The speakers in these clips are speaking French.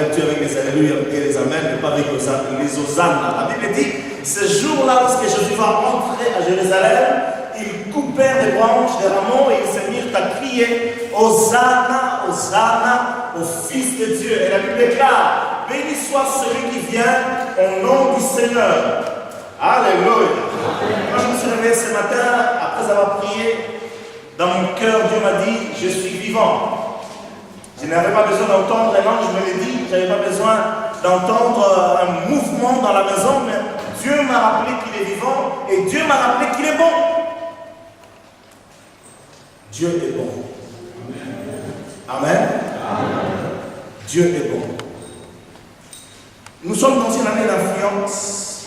l'ouverture avec les alléluia et les amens, mais pas avec les hosannes. La Bible dit, ce jour-là, lorsque Jésus va entrer à Jérusalem, ils coupèrent des branches, des rameaux, et ils se mirent à crier Hosanna, Hosanna au Fils de Dieu. Et la Bible déclare, béni soit celui qui vient au nom du Seigneur. Alléluia. Quand je me suis réveillé ce matin, après avoir prié, dans mon cœur, Dieu m'a dit, je suis vivant. Je n'avais pas besoin d'entendre un ange me le dit, je n'avais pas besoin d'entendre un mouvement dans la maison, mais Dieu m'a rappelé qu'il est vivant et Dieu m'a rappelé qu'il est bon. Dieu est bon. Amen. Amen. Dieu est bon. Nous sommes dans une année d'influence.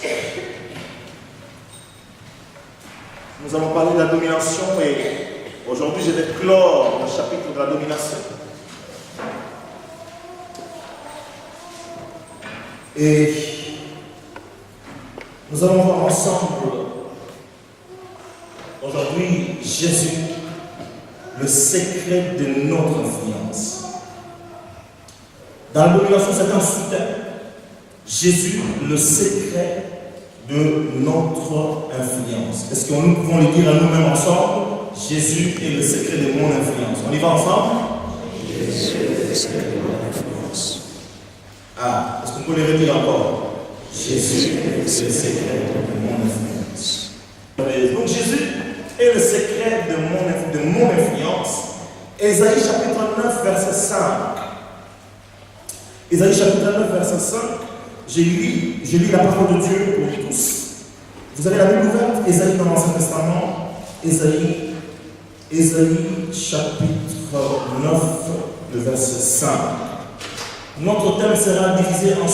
Nous avons parlé de la domination et aujourd'hui je vais clore le chapitre de la domination. Et nous allons voir ensemble aujourd'hui Jésus, le secret de notre influence. Dans la domination, c'est un soutien. Jésus, le secret de notre influence. Est-ce que nous pouvons le dire à nous-mêmes ensemble? Jésus est le secret de mon influence. On y va ensemble? Jésus est le secret de mon influence. Ah, est-ce qu'on peut le redire encore? Jésus est le secret de mon influence. Donc Jésus est le secret de mon influence. Ésaïe chapitre 9, verset 5. Ésaïe chapitre 9, verset 5. Je lis la parole de Dieu pour tous. Vous avez la Bible ouverte? Ésaïe dans l'Ancien Testament. Ésaïe chapitre 9, le verset 5. Notre thème sera divisé en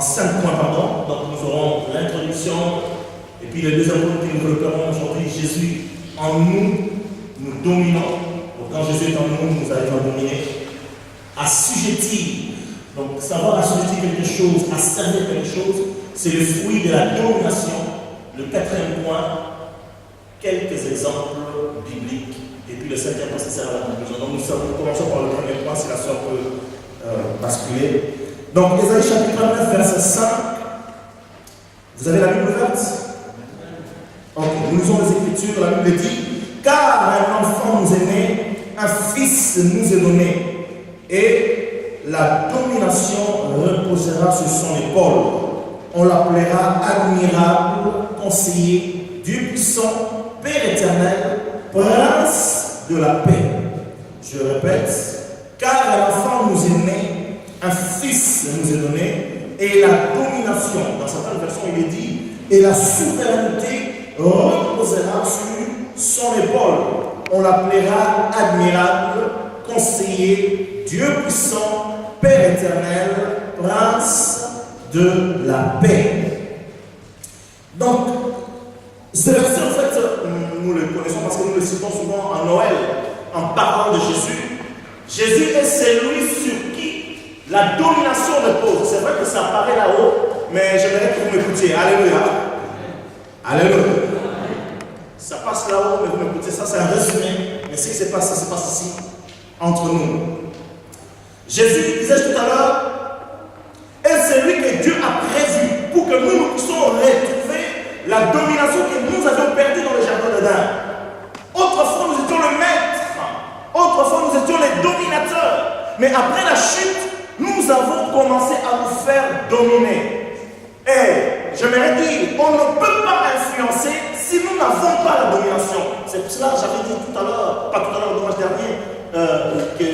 5 points, pardon. Donc nous aurons l'introduction, et puis le deuxième point que nous développerons aujourd'hui, Jésus en nous, nous dominons. Donc quand Jésus est en nous, nous allons dominer. Assujettir. Donc savoir assujettir quelque chose, à servir quelque chose, c'est le fruit de la domination. Le quatrième point, quelques exemples bibliques. Et puis le cinquième point, c'est ça la conclusion. Donc nous commençons par le premier point, si la soeur peut basculer. Donc Ésaïe chapitre 9, verset 5. Vous avez la Bible ouverte? Ok, nous lisons les Écritures. La Bible dit, car un enfant nous est né, un fils nous est donné, et la domination reposera sur son épaule. On l'appellera admirable, conseiller, Dieu puissant, Père éternel, prince de la paix. Je répète, car un enfant nous est né, un fils nous est donné, et la domination, dans certaines versions il est dit, et la souveraineté reposera sur son épaule. On l'appellera admirable, conseiller, Dieu puissant, Père éternel, prince de la paix. Donc, ce verset, en fait, nous le connaissons parce que nous le citons souvent en Noël, en parlant de Jésus. Jésus est celui sur qui la domination repose. C'est vrai que ça apparaît là-haut, mais j'aimerais que vous m'écoutiez. Alléluia. Alléluia. Ça passe là-haut, mais vous m'écoutez. Ça, c'est un résumé. Mais ce qui se passe, ça se passe ici, entre nous. Jésus disait tout à l'heure, est celui que Dieu a prévu pour que nous puissions retrouver la domination que nous avions perdue dans le jardin d'Éden. Autrefois, nous étions le maître. Autrefois, nous étions les dominateurs. Mais après la chute, nous avons commencé à nous faire dominer. Et j'aimerais dire, on ne peut pas influencer si nous n'avons pas la domination. C'est pour cela que j'avais dit tout à l'heure, pas tout à l'heure, le dimanche dernier, que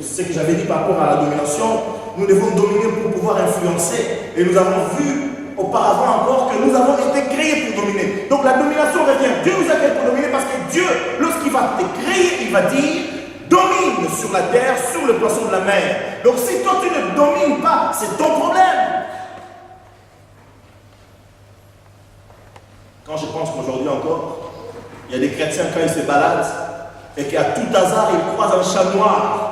ce que j'avais dit par rapport à la domination, nous devons dominer pour pouvoir influencer. Et nous avons vu auparavant encore que nous avons été créés pour dominer. Donc la domination revient. Dieu nous a créés pour dominer parce que Dieu, lorsqu'il va te créer, il va dire, domine sur la terre, sur le poisson de la mer. Donc si toi tu ne domines pas, c'est ton problème. Quand je pense qu'aujourd'hui encore, il y a des chrétiens quand ils se baladent et qu'à tout hasard ils croisent un chat noir.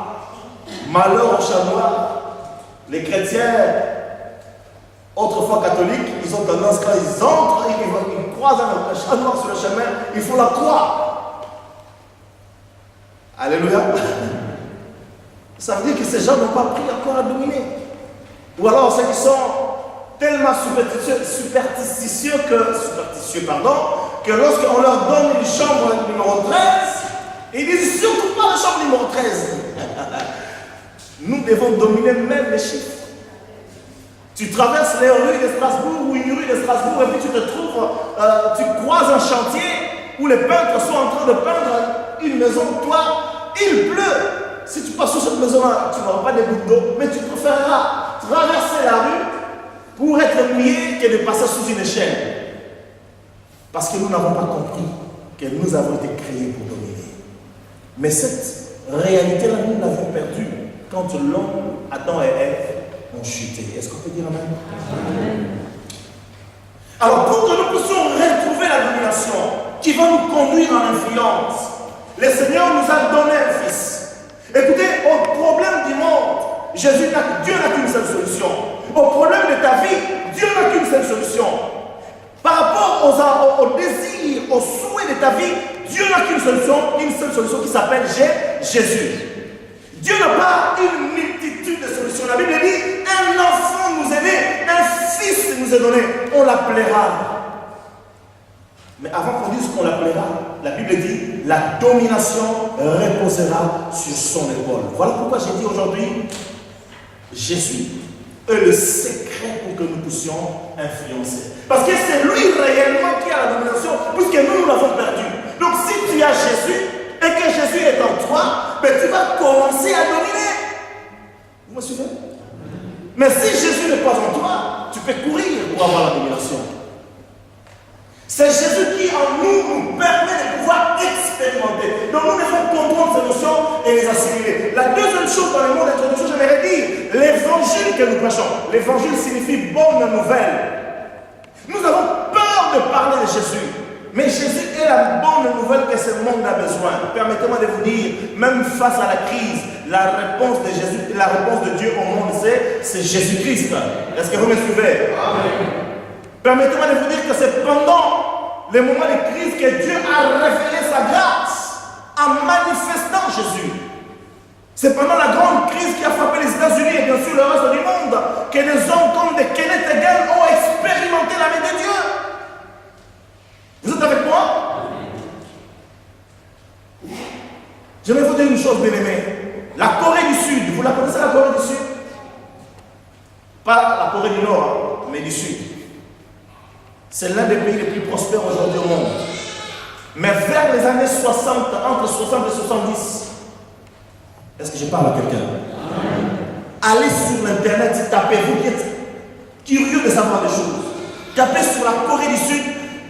Malheur au chat noir. Les chrétiens, autrefois catholiques, ils ont tendance quand ils entrent et ils croisent un chat noir sur le chemin, il faut la croix. Alléluia. Ça veut dire que ces gens n'ont pas appris encore à dominer. Ou alors ceux qui sont tellement superstitieux que lorsqu'on leur donne une chambre numéro 13, ils disent surtout pas la chambre numéro 13. Nous devons dominer même les chiffres. Tu traverses les rues de Strasbourg ou une rue de Strasbourg et puis tu te trouves, tu croises un chantier où les peintres sont en train de peindre une maison. Toi, il pleut. Si tu passes sur cette maison-là, tu n'auras pas des gouttes d'eau, mais tu préféreras traverser la rue pour être mouillé que de passer sous une échelle. Parce que nous n'avons pas compris que nous avons été créés pour dominer. Mais cette réalité-là, nous l'avons perdue quand l'homme, Adam et Ève, ont chuté. Est-ce qu'on peut dire amen? Amen. Alors, pour que nous puissions retrouver la domination qui va nous conduire à l'influence, le Seigneur nous a donné un Fils. Écoutez, au problème du monde, Dieu n'a qu'une seule solution. Au problème de ta vie, Dieu n'a qu'une seule solution. Par rapport aux désirs, aux souhaits de ta vie, Dieu n'a qu'une seule solution qui s'appelle Jésus. Dieu n'a pas une multitude de solutions. La Bible dit, un enfant nous est né, un fils nous est donné, on l'appellera. Mais avant qu'on dise qu'on l'appellera, la Bible dit, la domination reposera sur son épaule. Voilà pourquoi j'ai dit aujourd'hui, Jésus est le secret pour que nous puissions influencer. Parce que c'est lui réellement qui a la domination, puisque nous l'avons perdu. Donc si tu as Jésus, et que Jésus est en toi, ben, tu vas commencer à dominer. Vous me suivez? Mais si Jésus n'est pas en toi, tu peux courir pour avoir la domination. C'est Jésus qui en nous permet de pouvoir expérimenter. Donc nous devons comprendre ces notions et les assimiler. La deuxième chose dans le mot d'introduction, j'aimerais dire, l'évangile que nous prêchons. L'évangile signifie bonne nouvelle. Nous avons peur de parler de Jésus. Mais Jésus est la bonne nouvelle que ce monde a besoin. Permettez-moi de vous dire, même face à la crise, la réponse de Jésus, la réponse de Dieu au monde, c'est Jésus-Christ. Est-ce que vous me suivez? Amen. Permettez-moi de vous dire que c'est pendant les moments de crise que Dieu a révélé sa grâce en manifestant Jésus. C'est pendant la grande crise qui a frappé les États-Unis et bien sûr le reste du monde que des hommes comme de Kenneth Hagin ont expérimenté la main de Dieu. Vous êtes avec moi? Je vais vous dire une chose, bien-aimée. La Corée du Sud, vous la connaissez, la Corée du Sud? Pas la Corée du Nord, mais du Sud. C'est l'un des pays les plus prospères aujourd'hui au monde. Mais vers les années 60, entre 60 et 70, est-ce que je parle à quelqu'un? Allez sur l'internet, tapez, vous qui êtes curieux de savoir des choses. Tapez sur la Corée du Sud,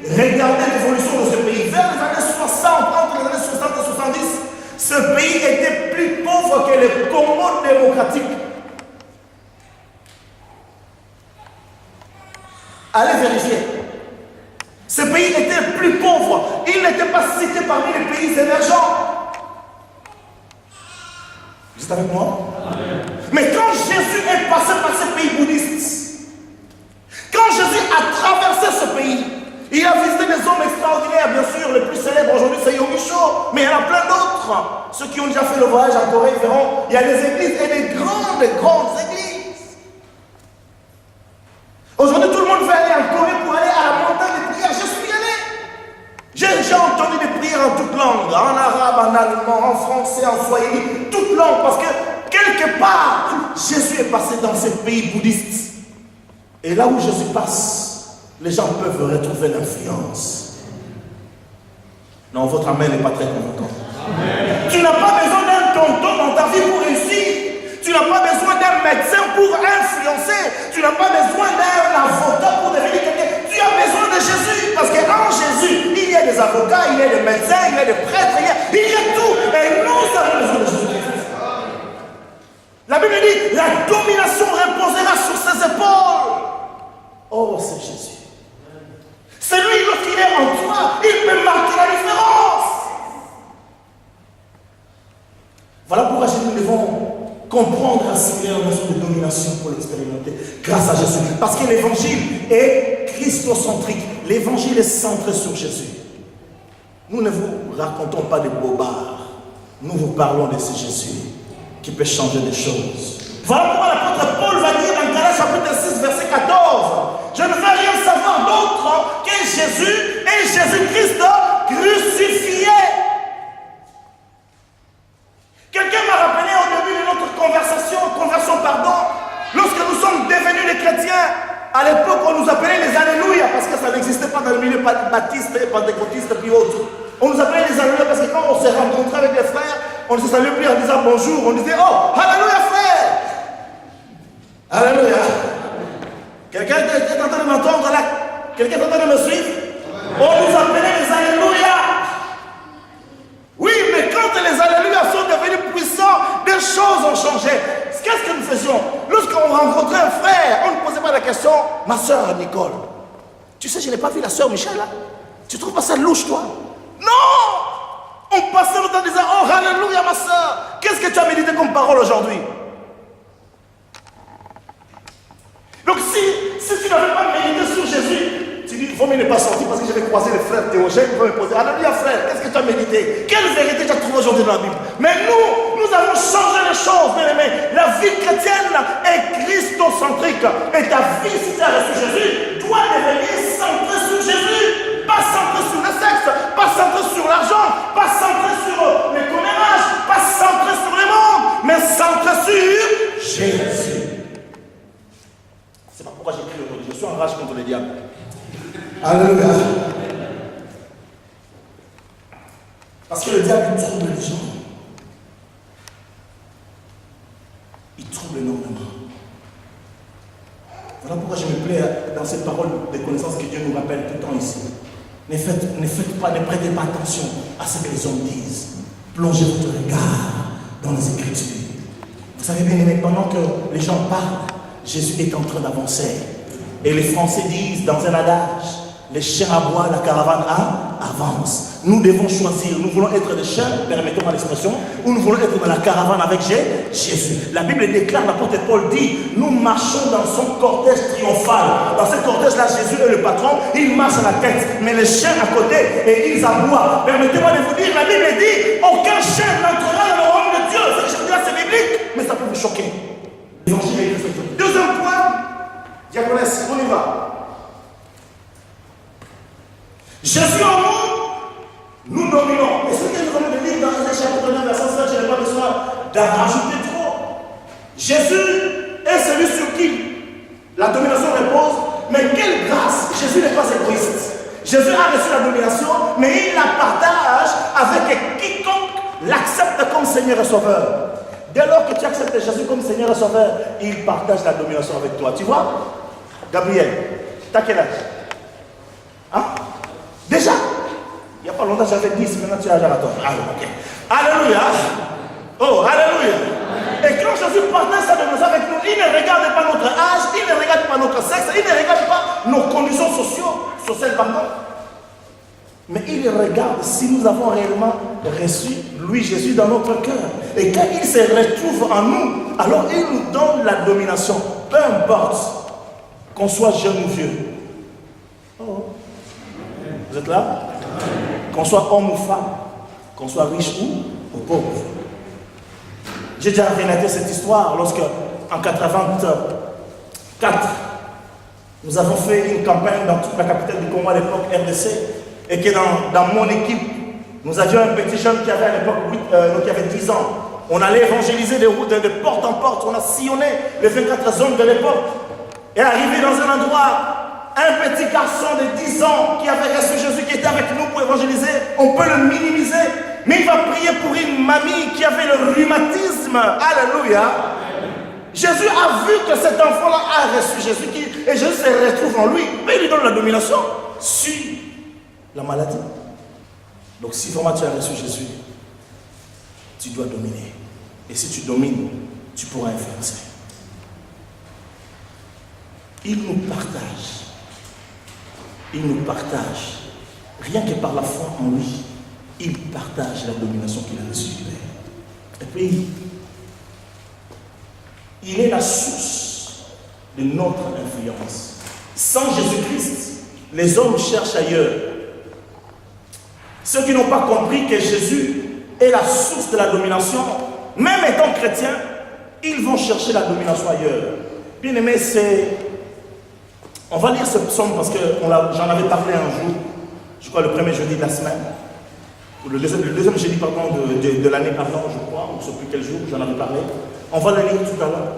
regardez l'évolution de ce pays. Vers les années 60, entre les années 60 et 70, ce pays était plus pauvre que le Congo démocratique. Allez vérifier. Ce pays était plus pauvre. Il n'était pas cité parmi les pays émergents. Vous êtes avec moi? Amen. Mais quand Jésus est passé par ces pays bouddhistes, quand Jésus a traversé ce pays, il a visité des hommes extraordinaires. Bien sûr, le plus célèbre aujourd'hui, c'est Yogi Cho, mais il y en a plein d'autres. Ceux qui ont déjà fait le voyage en Corée verront, il y a des églises et des grandes églises. Aujourd'hui, tout le monde veut aller en Corée pour aller à la montagne de prière. Je suis allé. J'ai entendu des prières en toutes langues, en arabe, en allemand, en français, en swahili, toutes langues, parce que quelque part, Jésus est passé dans ces pays bouddhistes. Et là où Jésus passe, les gens peuvent retrouver l'influence. Non, votre amen n'est pas très convaincant. Tu n'as pas besoin d'un tonton dans ta vie pour réussir. Tu n'as pas besoin d'un médecin pour influencer. Tu n'as pas besoin d'un avocat pour devenir quelqu'un. Tu as besoin de Jésus. Parce qu'en Jésus, il y a des avocats, il y a des médecins, il y a des prêtres, il y a tout. Et nous avons besoin de Jésus. La Bible dit, la domination reposera sur ses épaules. Oh, c'est Jésus. C'est lui, lorsqu'il est en toi, il peut marquer la différence. Voilà pourquoi nous devons comprendre, assimiler la notion de domination pour l'expérimenter grâce à Jésus. Parce que l'évangile est christocentrique. L'évangile est centré sur Jésus. Nous ne vous racontons pas des bobards. Nous vous parlons de ce Jésus. qui peut changer des choses. Voilà pourquoi l'apôtre Paul va dire dans Galates chapitre 6, verset 14, je ne veux rien savoir d'autre qu'est Jésus et Jésus-Christ crucifié. Quelqu'un m'a rappelé au début de notre conversion, lorsque nous sommes devenus des chrétiens, à l'époque on nous appelait les Alléluia, parce que ça n'existait pas dans le milieu baptiste, pentecôtiste et puis autres. On nous appelait les Alléluia parce que quand on s'est rencontré avec les frères, on ne se saluait plus en disant bonjour, on disait oh, Alléluia frère. Alléluia. Quelqu'un est en train de m'entendre là? Quelqu'un est en train de me suivre? On nous appelait les Alléluia. Oui, mais quand les Alléluia sont devenus puissants, des choses ont changé. Qu'est-ce que nous faisions? Lorsqu'on rencontrait un frère, on ne posait pas la question, ma soeur Nicole, tu sais, je n'ai pas vu la soeur Michel là. Tu trouves pas ça louche, toi? Non! On passait le temps en disant, oh, Alléluia, ma soeur. Qu'est-ce que tu as médité comme parole aujourd'hui? Donc, si tu n'avais pas médité sur Jésus, tu dis, il faut mieux ne pas sortir parce que je vais croiser les frères théologiens qui vont me poser, Alléluia, frère, qu'est-ce que tu as médité? Quelle vérité tu as trouvée aujourd'hui dans la Bible? Mais nous avons changé les choses, bien aimés. La vie chrétienne est christocentrique. Et ta vie, si tu as reçu Jésus, doit devenir centrée sur Jésus. Pas centrée sur le sexe, pas centrée sur l'argent, pas centrée sur les commérages, pas centrée sur le monde, mais centrée sur Jésus. C'est pas pourquoi j'écris aujourd'hui. Je suis en rage contre le diable. Alléluia. Parce que le diable trouble les gens. Il trouble énormément. Voilà pourquoi je me plais dans cette parole de connaissance que Dieu nous rappelle tout le temps ici. Ne prêtez pas attention à ce que les hommes disent. Plongez votre regard dans les Écritures. Vous savez bien aimé, pendant que les gens parlent, Jésus est en train d'avancer. Et les Français disent dans un adage, les chiens aboient, la caravane avance. Nous devons choisir, nous voulons être des chiens, permettez-moi l'expression, ou nous voulons être dans la caravane avec Jésus. La Bible déclare, l'apôtre Paul dit, nous marchons dans son cortège triomphal. Dans ce cortège-là, Jésus est le patron, il marche à la tête, mais les chiens à côté, et ils aboient. Permettez-moi de vous dire, la Bible dit, aucun chien n'entrera dans le royaume de Dieu. Ce que je dis là, c'est biblique, mais ça peut vous choquer. Deuxième point, diaconesse, on y va. Jésus en nous dominons. Et ce que nous allons lire dans Isaïe chapitre 9, verset 5, je n'ai pas besoin d'en rajouter trop. Jésus est celui sur qui la domination repose, mais quelle grâce! Jésus n'est pas égoïste. Jésus a reçu la domination, mais il la partage avec quiconque l'accepte comme Seigneur et Sauveur. Dès lors que tu acceptes Jésus comme Seigneur et Sauveur, il partage la domination avec toi. Tu vois? Gabriel, t'as quel âge? Hein? Déjà? Il n'y a pas longtemps, j'avais 10, maintenant tu as déjà la toi. Ok. Alléluia. Oh, alléluia. Et quand Jésus partage sa domination avec nous, il ne regarde pas notre âge, il ne regarde pas notre sexe, il ne regarde pas nos conditions sociales, pardon. Mais il regarde si nous avons réellement reçu lui, Jésus, dans notre cœur. Et quand il se retrouve en nous, alors il nous donne la domination. Peu importe qu'on soit jeune ou vieux. Oh. Vous êtes là? Qu'on soit homme ou femme, qu'on soit riche ou pauvre. J'ai déjà relaté cette histoire lorsque, en 1984, nous avons fait une campagne dans toute la capitale du Congo à l'époque, RDC, et que dans mon équipe, nous avions un petit jeune qui avait à l'époque qui avait 10 ans. On allait évangéliser de porte en porte, on a sillonné les 24 zones de l'époque, et arrivé dans un endroit, un petit garçon de 10 ans qui avait reçu Jésus, qui était avec nous pour évangéliser, on peut le minimiser, mais il va prier pour une mamie qui avait le rhumatisme. Alléluia. Jésus a vu que cet enfant-là a reçu Jésus, et Jésus se retrouve en lui, mais il lui donne la domination sur la maladie. Donc si vraiment tu as reçu Jésus, tu dois dominer. Et si tu domines, tu pourras influencer. Il nous partage. Il nous partage. Rien que par la foi en lui, il partage la domination qu'il a reçue du Père. Et puis, il est la source de notre influence. Sans Jésus-Christ, les hommes cherchent ailleurs. Ceux qui n'ont pas compris que Jésus est la source de la domination même étant chrétiens, ils vont chercher la domination ailleurs. Bien aimé, on va lire ce psaume parce que j'en avais parlé un jour, je crois le premier jeudi de la semaine, ou le deuxième jeudi pardon, de l'année, pardon, je crois, ou je ne sais plus quel jour, j'en avais parlé. On va le lire tout à l'heure.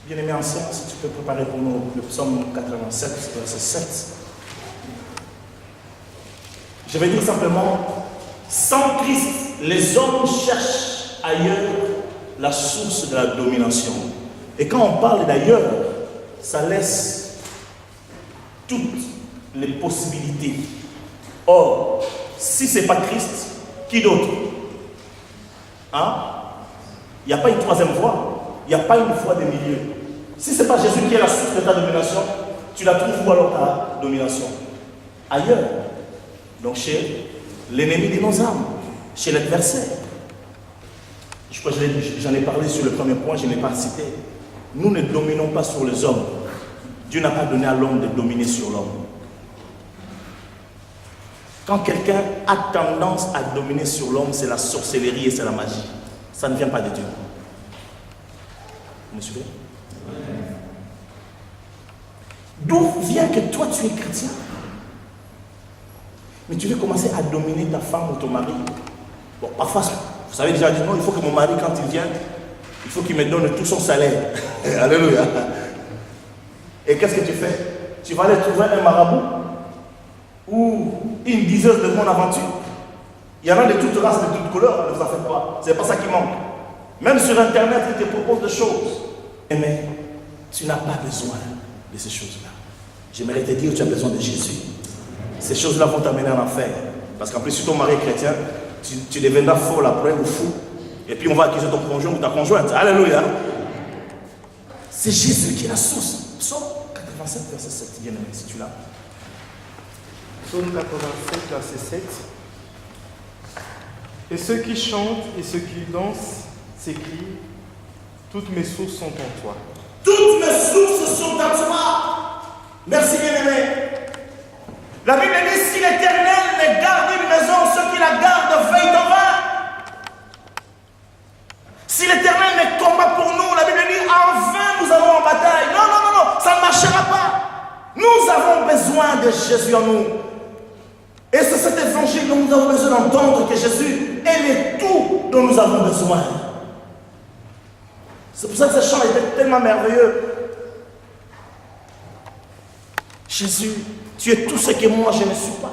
Bien aimé ancien, si tu peux préparer pour nous le psaume 87, verset 7. Je vais dire simplement, sans Christ, les hommes cherchent ailleurs la source de la domination. Et quand on parle d'ailleurs, ça laisse toutes les possibilités. Or, si ce n'est pas Christ, qui d'autre? Hein? Il n'y a pas une troisième voie, il n'y a pas une voie de milieu. Si ce n'est pas Jésus qui est la source de ta domination, tu la trouves où alors ta domination? Ailleurs. Donc chez l'ennemi de nos âmes, chez l'adversaire. Je crois que j'en ai parlé sur le premier point, je n'ai pas cité. Nous ne dominons pas sur les hommes. Dieu n'a pas donné à l'homme de dominer sur l'homme. Quand quelqu'un a tendance à dominer sur l'homme, c'est la sorcellerie et c'est la magie. Ça ne vient pas de Dieu. Vous me suivez? D'où vient que toi tu es chrétien, mais tu veux commencer à dominer ta femme ou ton mari? Bon, parfois, vous savez déjà, non, il faut que mon mari, quand il vient, il faut qu'il me donne tout son salaire. Alléluia. Et qu'est-ce que tu fais? Tu vas aller trouver un marabout ou une diseuse de mon aventure. Il y en a de toutes races, de toutes couleurs, ne vous en faites pas. Ce n'est pas ça qui manque. Même sur Internet, ils te proposent des choses. Mais tu n'as pas besoin de ces choses-là. J'aimerais te dire que tu as besoin de Jésus. Ces choses-là vont t'amener en enfer. Parce qu'en plus, si ton mari est chrétien, tu deviendras folle après ou fou. Et puis on va accuser ton conjoint ou ta conjointe. Alléluia. C'est Jésus qui est la source. Psaume 87, verset 7. Bien aimé, si tu l'as. Psaume 87, verset 7. Et ceux qui chantent et ceux qui dansent s'écrient, toutes mes sources sont en toi. Toutes mes sources sont en toi. Merci bien-aimé. La Bible dit, si l'Éternel ne garde une maison, ceux qui la gardent veillent en vain. Si l'Éternel ne combat pour nous, la Bible dit, en vain nous allons en bataille. Non, non, non, non, ça ne marchera pas. Nous avons besoin de Jésus en nous. Et c'est cet évangile dont nous avons besoin d'entendre, que Jésus est le tout dont nous avons besoin. C'est pour ça que ce chant était tellement merveilleux. Jésus, tu es tout ce que moi je ne suis pas.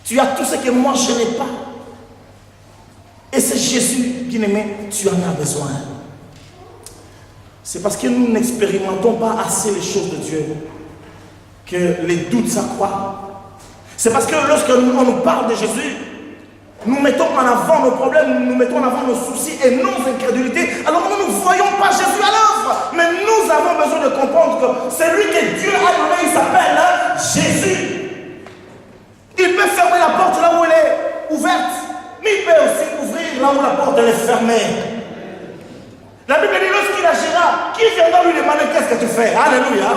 Tu as tout ce que moi je n'ai pas. Et c'est Jésus, bien-aimé, tu en as besoin. C'est parce que nous n'expérimentons pas assez les choses de Dieu que les doutes s'accroissent. C'est parce que lorsque on nous parle de Jésus, nous mettons en avant nos problèmes, nous mettons en avant nos soucis et nos incrédulités. Alors nous ne voyons pas Jésus à l'œuvre. Mais nous avons besoin de comprendre que celui que Dieu a donné, il s'appelle Jésus. Il peut fermer la porte là où elle est ouverte, mais il peut aussi ouvrir là où la porte elle est fermée. La Bible dit, lorsqu'il agira, qui viendra lui demander qu'est-ce que tu fais? Alléluia.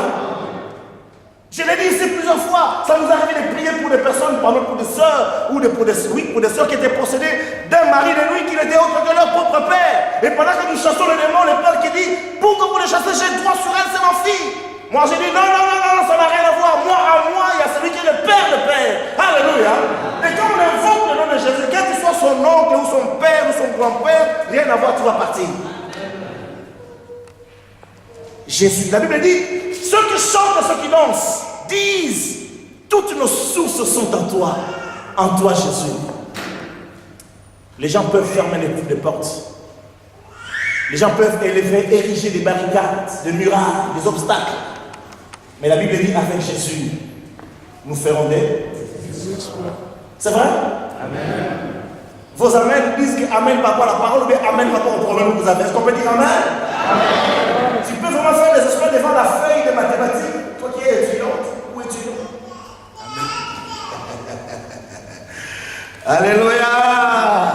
Je l'ai dit ici plusieurs fois, ça nous arrive de prier pour des personnes, pour des sœurs, ou pour des sœurs qui étaient possédées d'un mari de nuit qui n'était autre que leur propre père. Et pendant que nous chassons le démon, le père qui dit, pour que vous les chassez, j'ai droit sur elle, c'est ma fille. Moi j'ai dit, non, non, non, non, ça n'a rien à voir. Moi, à moi, il y a celui qui est le père de père. Alléluia. Et quand on invoque le nom de Jésus, quel que soit son oncle, ou son père, ou son grand-père, rien à voir, tu vas partir. Jésus, la Bible dit, ceux qui chantent et ceux qui dansent disent, toutes nos sources sont en toi Jésus. Les gens peuvent fermer les portes. Les gens peuvent ériger des barricades, des murailles, des obstacles. Mais la Bible dit, avec Jésus, nous ferons des... C'est vrai? Amen. Vos amens disent que Amen par rapport à la parole ou bien Amen par rapport au problème que vous avez. Est-ce qu'on peut dire Amen? Amen. Tu peux vraiment faire des exploits devant la feuille de mathématiques, toi qui es étudiante ou étudiant. Amen. Alléluia.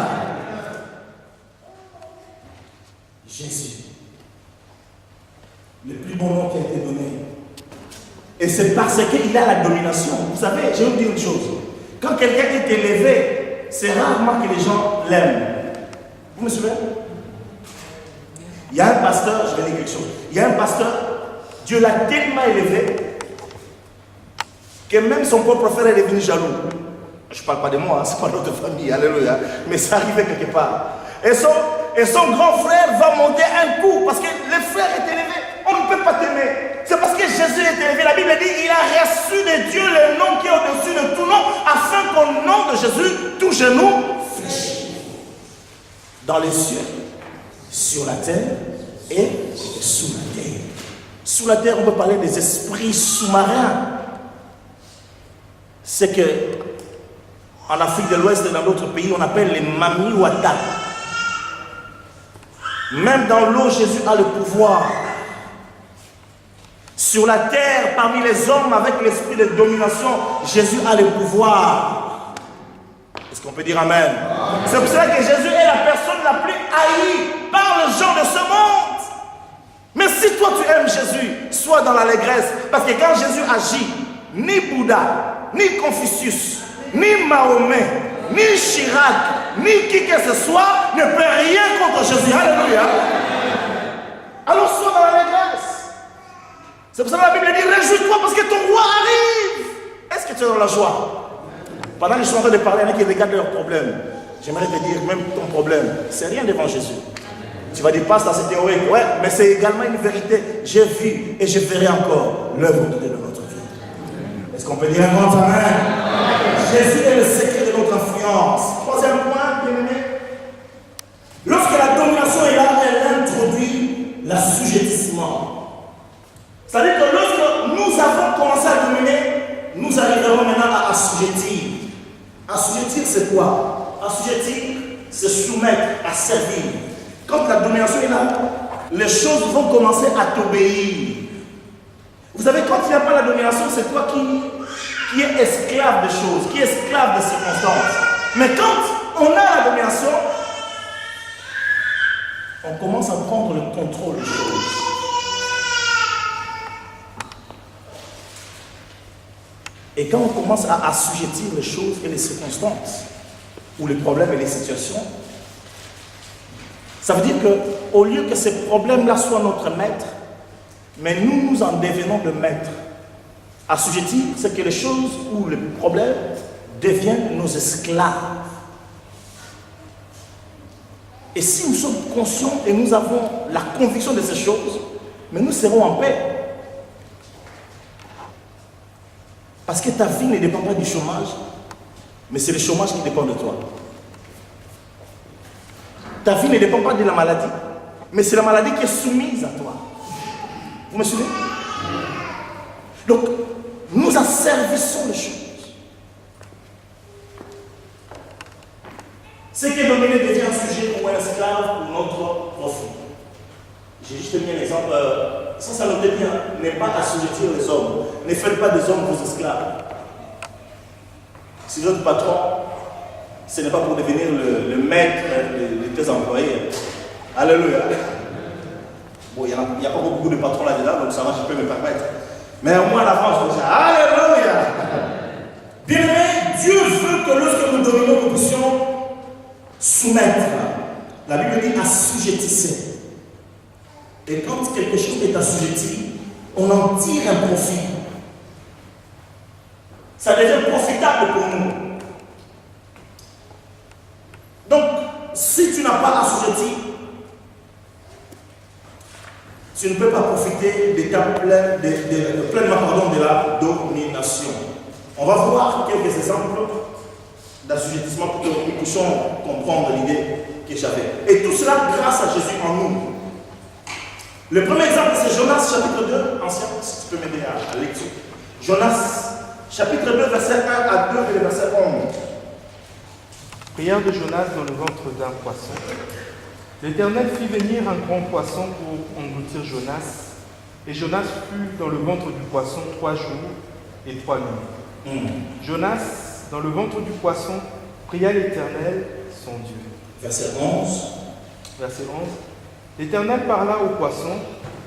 Jésus, le plus bon nom qui a été donné. Et c'est parce qu'il a la domination. Vous savez, je vais vous dire une chose. Quand quelqu'un est élevé, c'est rarement que les gens l'aiment. Vous me suivez? Il y a un pasteur, je vais dire quelque chose. Il y a un pasteur, Dieu l'a tellement élevé que même son propre frère est devenu jaloux. Je ne parle pas de moi, c'est pas notre famille, alléluia. Mais ça arrivait quelque part. Et son grand frère va monter un coup parce que le frère est élevé. On ne peut pas t'aimer. C'est parce que Jésus est élevé. La Bible dit il a reçu de Dieu le nom qui est au-dessus de tout nom, afin qu'au nom de Jésus, tout genou fléchisse. Dans les cieux, sur la terre et sous la terre. Sous la terre, on peut parler des esprits sous-marins. C'est que en Afrique de l'Ouest et dans d'autres pays, on appelle les Mamiwata. Même dans l'eau, Jésus a le pouvoir. Sur la terre, parmi les hommes, avec l'esprit de domination, Jésus a le pouvoir. Est-ce qu'on peut dire Amen? C'est pour cela que Jésus est la personne la plus haïe par les gens de ce monde. Mais si toi tu aimes Jésus, sois dans l'allégresse. Parce que quand Jésus agit, ni Bouddha, ni Confucius, ni Mahomet, ni Chirac, ni qui que ce soit ne peut rien contre Jésus. Alléluia. Alors sois dans l'allégresse. C'est pour ça que la Bible dit réjouis-toi parce que ton roi arrive. Est-ce que tu es dans la joie? Pendant que je suis en train de parler, il y en a qui regardent leurs problèmes. J'aimerais te dire, même ton problème, c'est rien devant Jésus. Tu vas dire, pasteur, c'est théorique. Ouais, mais c'est également une vérité. J'ai vu et je verrai encore l'œuvre de Dieu dans notre vie. Est-ce qu'on peut dire un grand amen? Jésus est le secret de notre influence. Troisième point, bien aimé. Lorsque la domination est là, elle introduit l'assujettissement. C'est-à-dire que lorsque nous avons commencé à dominer, nous arriverons maintenant à assujettir. Assujettir, c'est quoi? Assujettir, c'est soumettre, à servir. Quand la domination est là, les choses vont commencer à t'obéir. Vous savez, quand il n'y a pas la domination, c'est toi qui es esclave des choses, qui est esclave des circonstances. Mais quand on a la domination, on commence à prendre le contrôle des choses. Et quand on commence à assujettir les choses et les circonstances, ou les problèmes et les situations, ça veut dire qu'au lieu que ces problèmes-là soient notre maître, mais nous en devenons le maître. Assujettir, c'est que les choses ou les problèmes deviennent nos esclaves. Et si nous sommes conscients et nous avons la conviction de ces choses, mais nous serons en paix. Parce que ta vie ne dépend pas du chômage, mais c'est le chômage qui dépend de toi. Ta vie ne dépend pas de la maladie, mais c'est la maladie qui est soumise à toi. Vous me suivez? Donc, nous asservissons les choses. Ce qui est dominé devient un sujet ou un esclave pour notre profit. J'ai juste mis un exemple. Ça notait bien. Ne pas assujettir les hommes. Ne faites pas des hommes vos esclaves. Si votre patron, ce n'est pas pour devenir le maître de tes employés. Alléluia. Bon, il n'y a pas beaucoup de patrons là-dedans, donc ça va, je peux me permettre. Mais au moins à l'avance, je dis alléluia. Bien aimé, Dieu veut que lorsque nous dominons, nous puissions soumettre. La Bible dit assujettissez. Et quand quelque chose est assujetti, on en tire un profit. Ça devient profitable pour nous. Donc, si tu n'as pas assujetti, tu ne peux pas profiter pleinement de la domination. On va voir quelques exemples d'assujettissement pour que nous puissions comprendre l'idée que j'avais. Et tout cela grâce à Jésus en nous. Le premier exemple, c'est Jonas chapitre 2, ancien, si tu peux m'aider à la lecture. Jonas chapitre 2, verset 1 à 2 et le verset 11. Prière de Jonas dans le ventre d'un poisson. L'Éternel fit venir un grand poisson pour engloutir Jonas, et Jonas fut dans le ventre du poisson 3 jours et 3 nuits. Jonas, dans le ventre du poisson, pria l'Éternel, son Dieu. Verset 11. Verset 11. L'Éternel parla au poisson,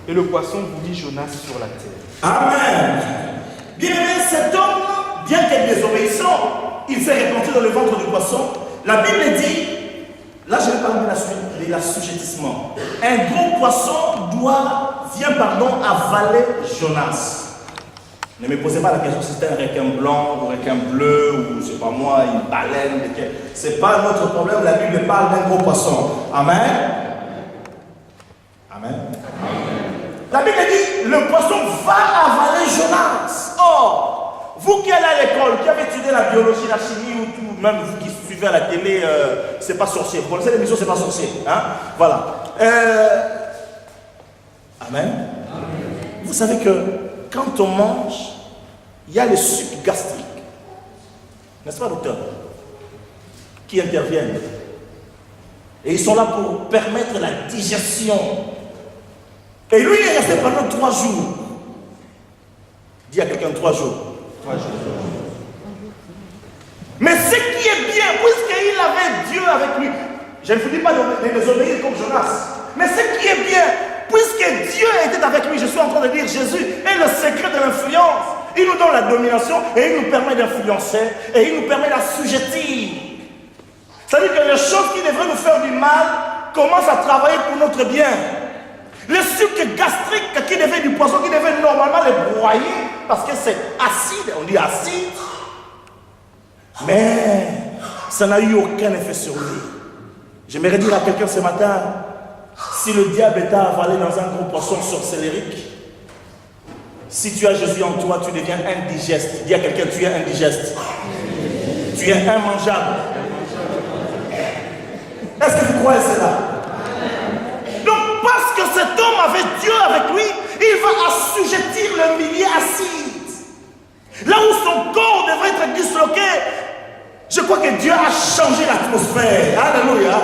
et le poisson vomit Jonas sur la terre. Amen. Bien aimé, cet homme, bien qu'être désobéissant, il s'est répandu dans le ventre du poisson. La Bible dit Là, je vais parler de l'assujettissement. Un gros poisson vient avaler Jonas. Ne me posez pas la question si c'était un requin blanc ou un requin bleu ou, je sais pas moi, une baleine. Ce n'est pas notre problème. La Bible parle d'un gros poisson. Amen. Amen. La Bible dit, le poisson va avaler Jonas. Or, vous qui allez à l'école, qui avez étudié la biologie, la chimie, ou tout, même vous qui suivez à la télé, c'est pas sorcier. Vous connaissez l'émission, c'est pas sorcier. Hein? Voilà. Amen. Vous savez que quand on mange, il y a les sucs gastriques. N'est-ce pas, docteur? Qui interviennent. Et ils sont là pour permettre la digestion. Et lui, il est resté pendant 3 jours. Dis à quelqu'un 3 jours. 3 jours. Mais ce qui est bien, puisqu'il avait Dieu avec lui, je ne vous dis pas de les obéir comme Jonas, mais ce qui est bien, puisque Dieu était avec lui, je suis en train de dire, Jésus est le secret de l'influence. Il nous donne la domination et il nous permet d'influencer et il nous permet d'assujettir. C'est-à-dire que les choses qui devraient nous faire du mal commencent à travailler pour notre bien. Les sucres gastriques qui devaient du poisson, qui devaient normalement les broyer parce que c'est acide, on dit acide, mais ça n'a eu aucun effet sur lui. J'aimerais dire à quelqu'un ce matin, si le diable t'a avalé dans un gros poisson sorcellérique, si tu as Jésus en toi, tu deviens indigeste. Dis à quelqu'un, tu es indigeste. Tu es immangeable. Est-ce que vous croyez cela? Donc, parce que cet homme avait Dieu avec lui, il va assujettir le milieu acide. Là où son corps devrait être disloqué, je crois que Dieu a changé l'atmosphère. Alléluia.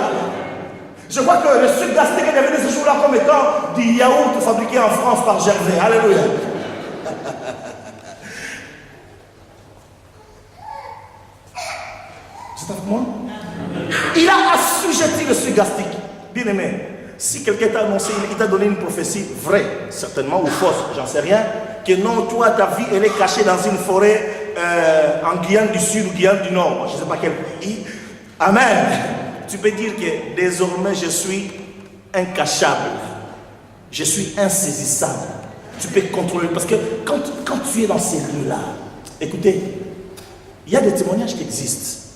Je crois que le sucre gastrique est devenu ce jour-là comme étant du yaourt fabriqué en France par Gervais. Alléluia. C'est avec moi? Il a assujetti le sucre gastrique. Bien aimé, si quelqu'un t'a annoncé, il t'a donné une prophétie vraie, certainement, ou fausse, j'en sais rien, que non, toi, ta vie, elle est cachée dans une forêt en Guyane du Sud ou Guyane du Nord, je ne sais pas quel pays. Amen. Tu peux dire que désormais je suis incachable, je suis insaisissable. Tu peux contrôler, parce que quand tu es dans ces lieux-là, écoutez, il y a des témoignages qui existent.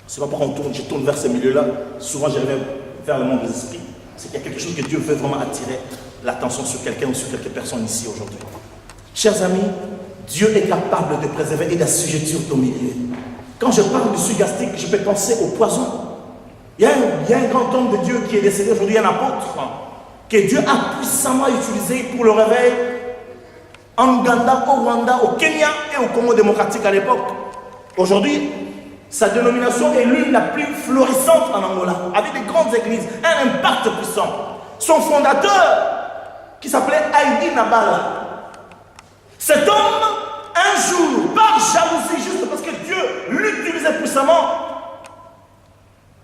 C'est pas pourquoi je tourne vers ces milieux-là, souvent je reviens vers le monde des esprits. C'est qu'il y a quelque chose que Dieu veut vraiment attirer l'attention sur quelqu'un ou sur quelques personnes ici aujourd'hui. Chers amis, Dieu est capable de préserver et d'assujettir ton milieu. Quand je parle du sucre gastrique, je peux penser au poison. Il y a un grand homme de Dieu qui est décédé aujourd'hui, un apôtre, que Dieu a puissamment utilisé pour le réveil en Ouganda, au Rwanda, au Kenya et au Congo démocratique à l'époque. Aujourd'hui, sa dénomination est l'une la plus florissante en Angola, avec des grandes églises, un impact puissant. Son fondateur, qui s'appelait Heidi Nabala, cet homme, un jour, par jalousie, juste parce que Dieu l'utilisait puissamment,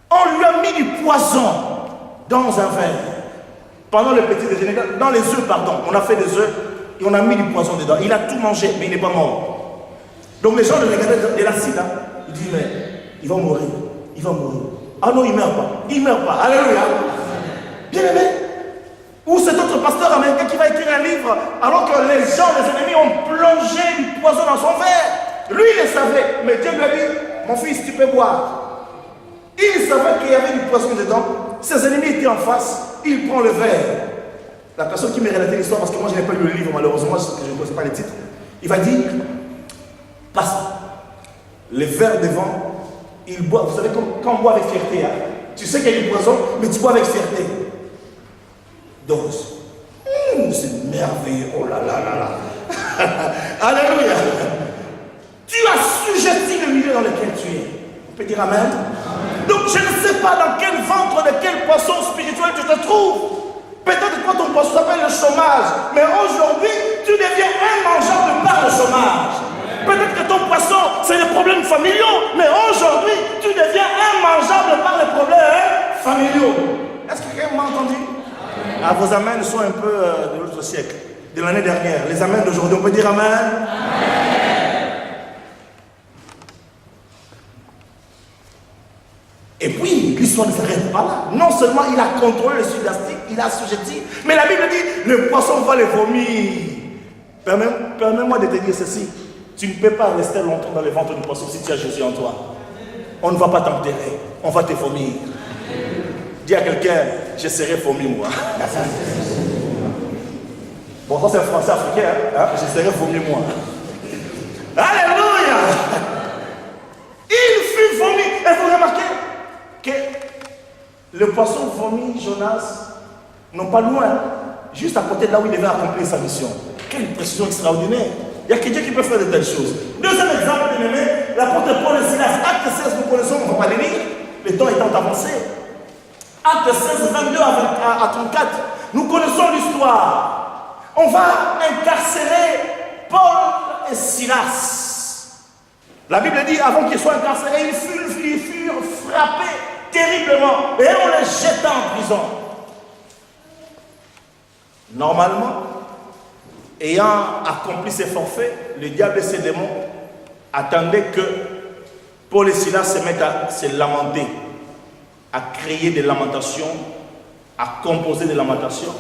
on lui a mis du poison dans un verre. Pendant le petit déjeuner, dans les œufs, pardon, on a fait des œufs et on a mis du poison dedans. Il a tout mangé, mais il n'est pas mort. Donc les gens le regardaient de l'acide, hein. Ils disent, mais il va mourir, il va mourir. Ah non, il ne meurt pas, il ne meurt pas. Alléluia. Bien aimé. Ou cet autre pasteur américain qui va écrire un livre alors que les gens, les ennemis ont plongé du poison dans son verre. Lui, il le savait, mais Dieu lui a dit, mon fils, tu peux boire. Il savait qu'il y avait du poison dedans. Ses ennemis étaient en face. Il prend le verre. La personne qui m'a relaté l'histoire, parce que moi je n'ai pas lu le livre malheureusement, je ne connais pas les titres, il va dire, passe les verres devant, il boit. Vous savez, quand on boit avec fierté, hein, tu sais qu'il y a du poison, mais tu bois avec fierté. Dose. C'est merveilleux. Oh là là là là. Alléluia. Tu as sujetti le milieu dans lequel tu es. On peut dire amen. Donc je ne sais pas dans quel ventre de quel poisson spirituel tu te trouves. Peut-être que toi ton poisson s'appelle le chômage. Mais aujourd'hui, tu deviens immangeable par le chômage. Peut-être que ton poisson, c'est les problèmes familiaux. Mais aujourd'hui, tu deviens immangeable par les problèmes familiaux. Est-ce que quelqu'un m'a entendu? Ah, vos amens sont un peu de l'autre siècle, de l'année dernière. Les amens d'aujourd'hui, on peut dire amen? Amen. Et puis, l'histoire ne s'arrête pas là. Non seulement il a contrôlé le sud-astique, il a assujetti, mais la Bible dit, le poisson va les vomir. Permets-moi de te dire ceci. Tu ne peux pas rester longtemps dans le ventre du poisson si tu as Jésus en toi. On ne va pas t'enterrer, on va te vomir. Dis à quelqu'un, je serai vomi moi. Bon, ça c'est un français africain, hein? Je serai vomi moi. Alléluia! Il fut vomi. Et vous remarquez que le poisson vomit Jonas, non pas loin, juste à côté de là où il devait accomplir sa mission. Quelle précision extraordinaire! Il n'y a que Dieu qui peut faire de telles choses. Deuxième exemple, bien aimé, l'apôtre Paul et Silas, acte 16, nous connaissons, on ne va pas les lire, le temps étant avancé. Acte 16, 22 à 34, nous connaissons l'histoire. On va incarcérer Paul et Silas. La Bible dit, avant qu'ils soient incarcérés, ils furent frappés terriblement et on les jeta en prison. Normalement, ayant accompli ses forfaits, le diable et ses démons attendaient que Paul et Silas se mettent à se lamenter, à créer des lamentations, à composer des lamentations,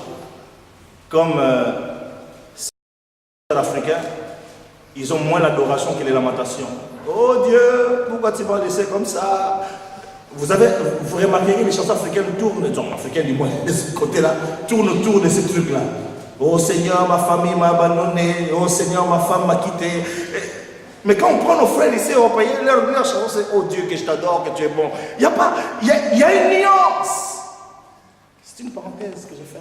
comme les Africains, ils ont moins l'adoration que les lamentations. Oh Dieu, pourquoi tu m'as laissé comme ça? Vous remarquerez, les chansons africaines tournent, africaines du moins, de ce côté-là, tournent autour de ces trucs-là. Oh Seigneur, ma famille m'a abandonné. Oh Seigneur, ma femme m'a quitté. Mais quand on prend nos frères ici européens, leur chanson c'est oh Dieu, que je t'adore, que tu es bon. Il y a une nuance. C'est une parenthèse que je fais.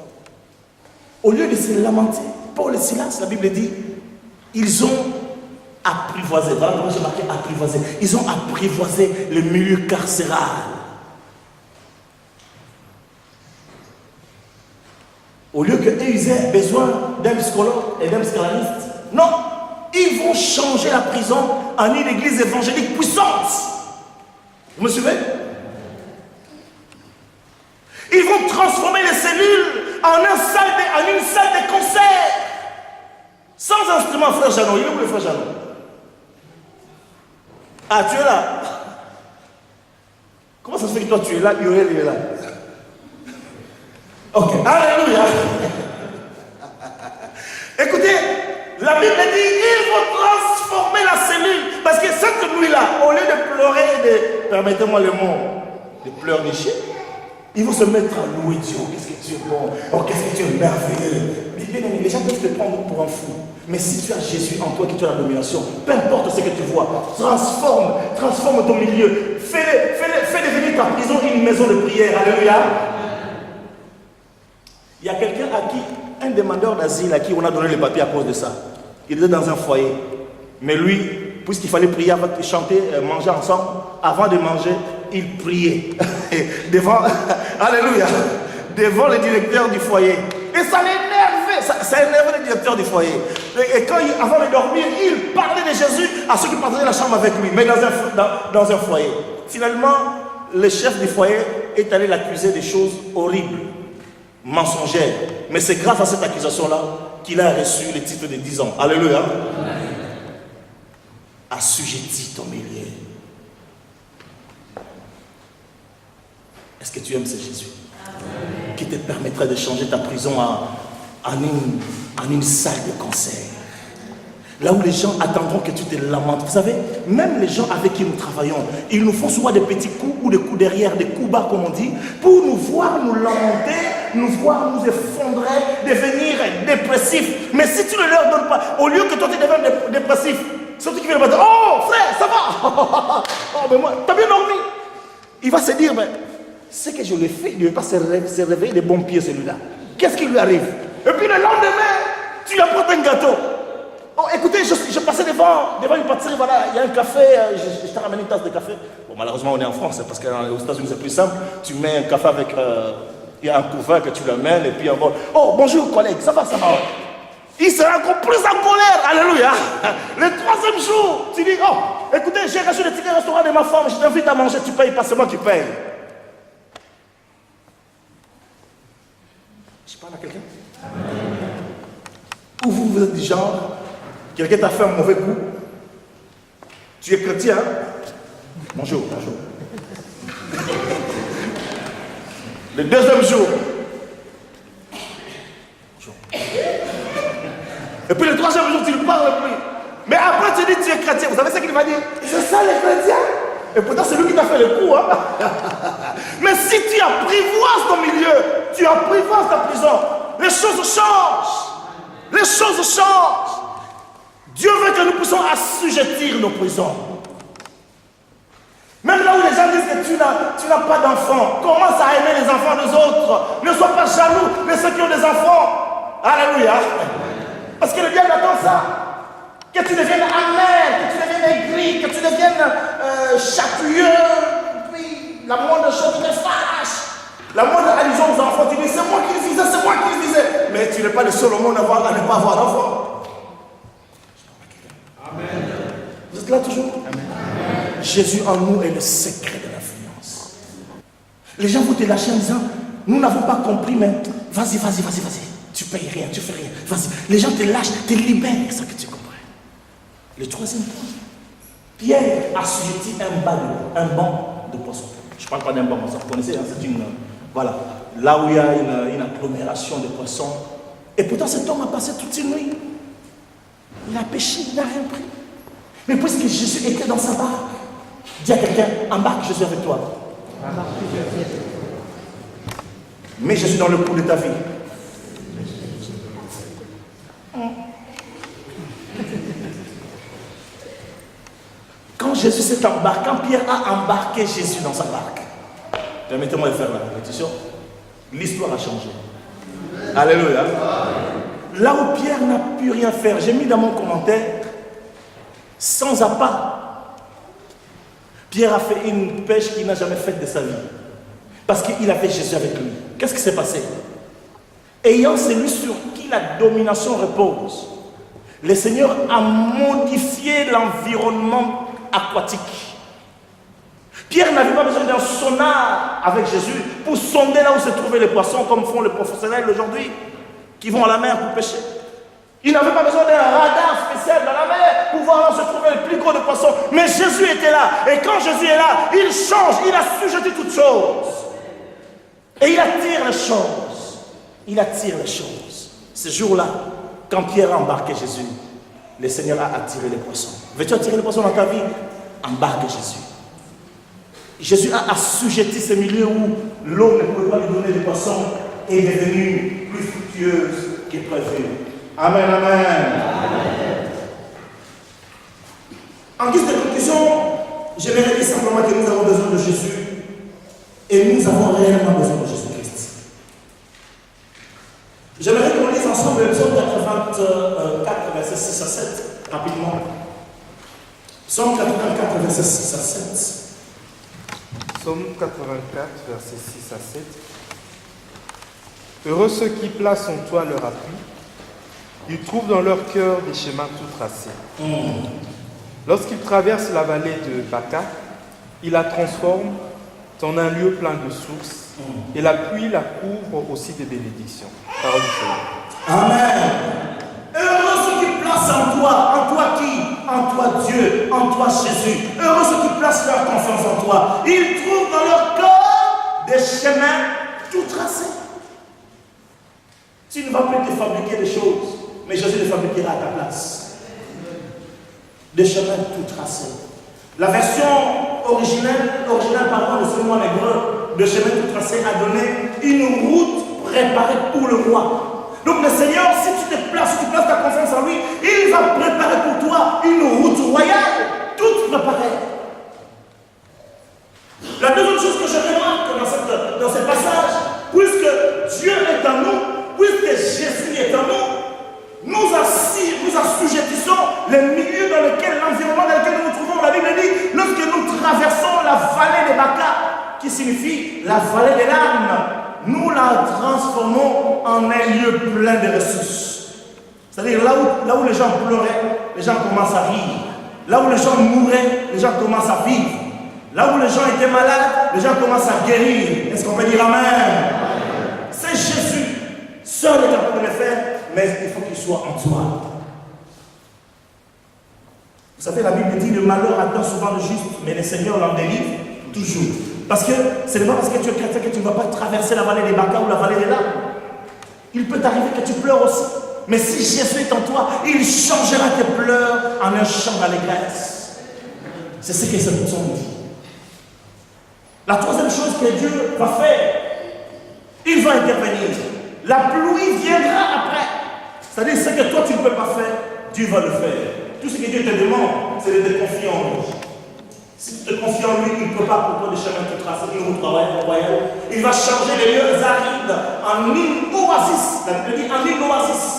Au lieu de se lamenter, Paul et Silas, la Bible dit, ils ont apprivoisé. Voilà comment j'ai marqué apprivoisé. Ils ont apprivoisé le milieu carcéral. Au lieu qu'eux ils aient besoin d'un psychologue et d'un psychanalyste, non, ils vont changer la prison en une église évangélique puissante. Vous me suivez? Ils vont transformer les cellules en une salle de concert. Sans instrument, frère Jeannot. Il est où le frère Jeannot? Ah, tu es là. Comment ça se fait que toi tu es là, Uriel est là? Ok, alléluia. Écoutez, la Bible dit, ils vont transformer la cellule. Parce que cette nuit-là, au lieu de pleurer et de, permettez-moi le mot, de pleurnicher, ils vont se mettre à louer Dieu. Qu'est-ce que tu es bon? Oh, qu'est-ce que tu es merveilleux. Bien aimé, les gens peuvent te prendre pour un fou. Mais si tu as Jésus en toi, qui tu as la domination, peu importe ce que tu vois, transforme ton milieu. Fais devenir ta prison une maison de prière. Alléluia. Il y a quelqu'un à qui, un demandeur d'asile à qui on a donné le papier à cause de ça. Il était dans un foyer. Mais lui, puisqu'il fallait prier, chanter, manger ensemble, avant de manger, il priait. devant, alléluia, devant le directeur du foyer. Et ça l'énervait, ça énervait le directeur du foyer. Et quand, avant de dormir, il parlait de Jésus à ceux qui partageaient la chambre avec lui, mais dans un foyer. Finalement, le chef du foyer est allé l'accuser de choses horribles, mensongères. Mais c'est grâce à cette accusation-là qu'il a reçu le titre de 10 ans. Alléluia. Assujettis ton milieu. Est-ce que tu aimes ce Jésus? Amen. Qui te permettra de changer ta prison en une salle de concert. Là où les gens attendront que tu te lamentes. Vous savez, même les gens avec qui nous travaillons, ils nous font souvent des petits coups ou des coups derrière, des coups bas comme on dit, pour nous voir nous lamenter, nous voir nous effondrer, devenir dépressifs. Mais si tu ne leur donnes pas, au lieu que toi tu deviennes dépressif, c'est toi qui viens me dire, oh frère, ça va. Oh mais moi, t'as bien dormi. Il va se dire, mais ce que je lui ai fait, il ne veut pas se réveiller de bons pieds celui-là. Qu'est-ce qui lui arrive? Et puis le lendemain, tu lui apportes un gâteau. Oh, écoutez, je passais devant une pâtisserie, voilà, il y a un café, je t'ai ramené une tasse de café. Bon, malheureusement, on est en France, parce qu'aux États-Unis, c'est plus simple. Tu mets un café avec, il y a un couvert que tu l'amènes, et puis un bon. Oh, bonjour, collègue, ça va, ça va. Il sera encore plus en colère, alléluia. Le troisième jour, tu dis, oh, écoutez, j'ai reçu le ticket restaurant de ma femme, je t'invite à manger, tu payes pas, c'est moi qui paye. Je parle à quelqu'un? Ou vous êtes du genre, quelqu'un t'a fait un mauvais coup, tu es chrétien, hein? Bonjour, bonjour. Le deuxième jour. Et puis le troisième jour, tu ne parles plus. Mais après, tu dis tu es chrétien. Vous savez ce qu'il va dire? C'est ça les chrétiens. Et pourtant, c'est lui qui t'a fait le coup. Hein? Mais si tu apprivoises ton milieu, tu apprivoises ta prison, les choses changent. Les choses changent. Dieu veut que nous puissions assujettir nos prisons. Même là où les gens disent que tu n'as pas d'enfants, commence à aimer les enfants des autres. Ne sois pas jaloux de ceux qui ont des enfants. Alléluia. Parce que le diable attend ça. Que tu deviennes amer, que tu deviennes aigri, que tu deviennes chatouilleux. Puis la moindre chose te fâche. La moindre allusion aux enfants, tu dis c'est moi qui le disais, c'est moi qui le disais. Mais tu n'es pas le seul au monde à ne pas avoir d'enfants. Amen. Vous êtes là toujours? Amen. Jésus en nous est le secret de l'influence. Les gens vont te lâcher en disant, nous n'avons pas compris, mais vas-y. Tu payes rien, tu fais rien. Vas-y. Les gens te lâchent, te libèrent, c'est ça que tu comprends. Le troisième point. Pierre assujettit un banc de poissons. Je ne parle pas d'un banc, ça vous connaissez, hein, c'est une... Voilà. Là où il y a une agglomération de poissons. Et pourtant cet homme a passé toute une nuit. Il a pêché, il n'a rien pris. Mais puisque Jésus était dans sa barque, dis à quelqu'un, embarque Jésus avec toi. Mets Jésus dans le coup de ta vie. Quand Jésus s'est embarqué, quand Pierre a embarqué Jésus dans sa barque, permettez-moi de faire la répétition, l'histoire a changé. Alléluia. Là où Pierre n'a pu rien faire, j'ai mis dans mon commentaire, sans appât, Pierre a fait une pêche qu'il n'a jamais faite de sa vie. Parce qu'il avait Jésus avec lui. Qu'est-ce qui s'est passé? Ayant celui sur qui la domination repose, le Seigneur a modifié l'environnement aquatique. Pierre n'avait pas besoin d'un sonar avec Jésus pour sonder là où se trouvaient les poissons, comme font les professionnels aujourd'hui, qui vont à la mer pour pêcher. Il n'avait pas besoin d'un radar spécial dans la mer pour voir là où se trouvait le plus gros de poissons. Mais Jésus était là. Et quand Jésus est là, il change, il assujettit toutes choses. Et il attire les choses. Il attire les choses. Ce jour-là, quand Pierre a embarqué Jésus, le Seigneur a attiré les poissons. Veux-tu attirer les poissons dans ta vie? Embarque Jésus. Jésus a assujetti ce milieu où l'eau ne pouvait pas lui donner des poissons et est devenue plus fructueuse que prévu. Amen, amen. En guise de conclusion, j'aimerais dire simplement que nous avons besoin de Jésus et nous avons réellement besoin de Jésus-Christ. J'aimerais qu'on lise ensemble le psaume 84, versets 6 à 7, rapidement. Psaume 84, versets 6 à 7. Psaume 84, versets 6 à 7. Heureux ceux qui placent en toi leur appui. Ils trouvent dans leur cœur des chemins tout tracés. Lorsqu'ils traversent la vallée de Baca, ils la transforment en un lieu plein de sources, et la pluie la couvre aussi de bénédictions. Parole du Seigneur. Amen. Heureux ceux qui placent en toi qui? En toi Dieu, en toi Jésus. Heureux ceux qui placent leur confiance en toi. Ils trouvent dans leur cœur des chemins tout tracés. Tu ne vas plus te fabriquer des choses, mais Jésus les fabriquera à ta place. Des chemins tout tracés. La version originale pardon, de ce mot en hébreu, de chemin tout tracé, a donné une route préparée pour le roi. Donc le Seigneur, si tu te places, si tu places ta confiance en lui, il va préparer pour toi une route royale, toute préparée. La deuxième chose que je remarque dans ce passage, puisque Dieu est en nous, puisque Jésus est en nous, nous assujettissons le milieu dans lequel, l'environnement dans lequel nous nous trouvons. La Bible dit, lorsque nous traversons la vallée de Baca, qui signifie la vallée des larmes, nous la transformons en un lieu plein de ressources. C'est-à-dire là où les gens pleuraient, les gens commencent à rire. Là où les gens mouraient, les gens commencent à vivre. Là où les gens étaient malades, les gens commencent à guérir. Est-ce qu'on peut dire Amen? C'est Jésus. Seul est capable de le faire, mais il faut qu'il soit en toi. Vous savez, la Bible dit le malheur attend souvent le juste, mais le Seigneur l'en délivre toujours. Parce que ce n'est pas parce que tu es chrétien que tu ne vas pas traverser la vallée des Baca ou la vallée des larmes. Il peut t'arriver que tu pleures aussi. Mais si Jésus est en toi, il changera tes pleurs en un chant d'allégresse. C'est ce que cette psaume dit. La troisième chose que Dieu va faire, il va intervenir. La pluie viendra après. C'est-à-dire ce que toi tu ne peux pas faire, Dieu va le faire. Tout ce que Dieu te demande, c'est de te confier en lui. Si tu te confies en lui, il ne peut pas pour toi des chemins de tracer, une route royale. Il va changer les lieux arides en une oasis. La Bible dit en une oasis.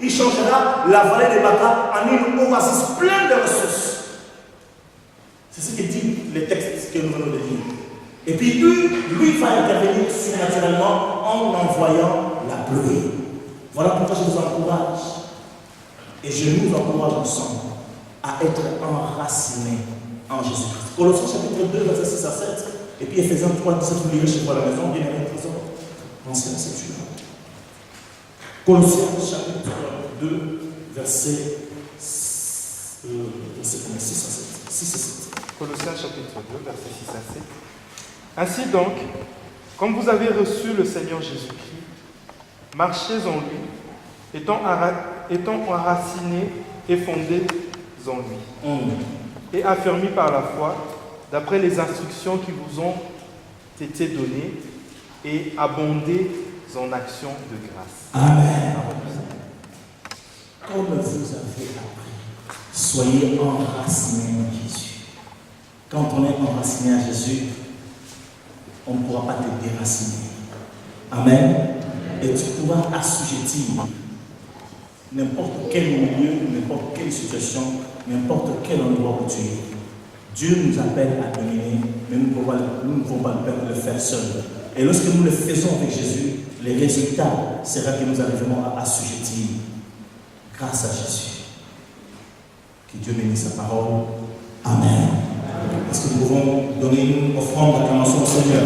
Il changera la vallée des Baca en une oasis pleine de ressources. C'est ce que dit les textes que nous venons de lire. Et puis lui va intervenir surnaturellement en envoyant la pluie. Voilà pourquoi je vous encourage. Et je nous encourage ensemble à être enracinés en Jésus-Christ. Colossiens chapitre 2, verset 6 à 7. Et puis Ephésiens 3, 17, vous lirez chez vous à la maison, bien aimé présent. L'ancienne Écriture. Colossiens chapitre 2, verset 6 à 7. 6 à 7. Colossiens chapitre 2, verset 6 à 7. Ainsi donc, comme vous avez reçu le Seigneur Jésus-Christ, marchez en lui, étant enracinés et fondés en lui, et affermis par la foi, d'après les instructions qui vous ont été données, et abondez en actions de grâce. Amen. Comme vous avez appris, soyez enracinés en Jésus. Quand on est enraciné à Jésus, on ne pourra pas te déraciner. Amen. Et tu pourras assujettir n'importe quel milieu, n'importe quelle situation, n'importe quel endroit où tu es. Dieu nous appelle à dominer, mais nous ne pouvons pas le faire seuls. Et lorsque nous le faisons avec Jésus, les résultats sera que nous arriverons à assujettir grâce à Jésus. Que Dieu bénisse sa parole. Amen. Est-ce que nous pouvons donner une offrande d'acclamation au Seigneur?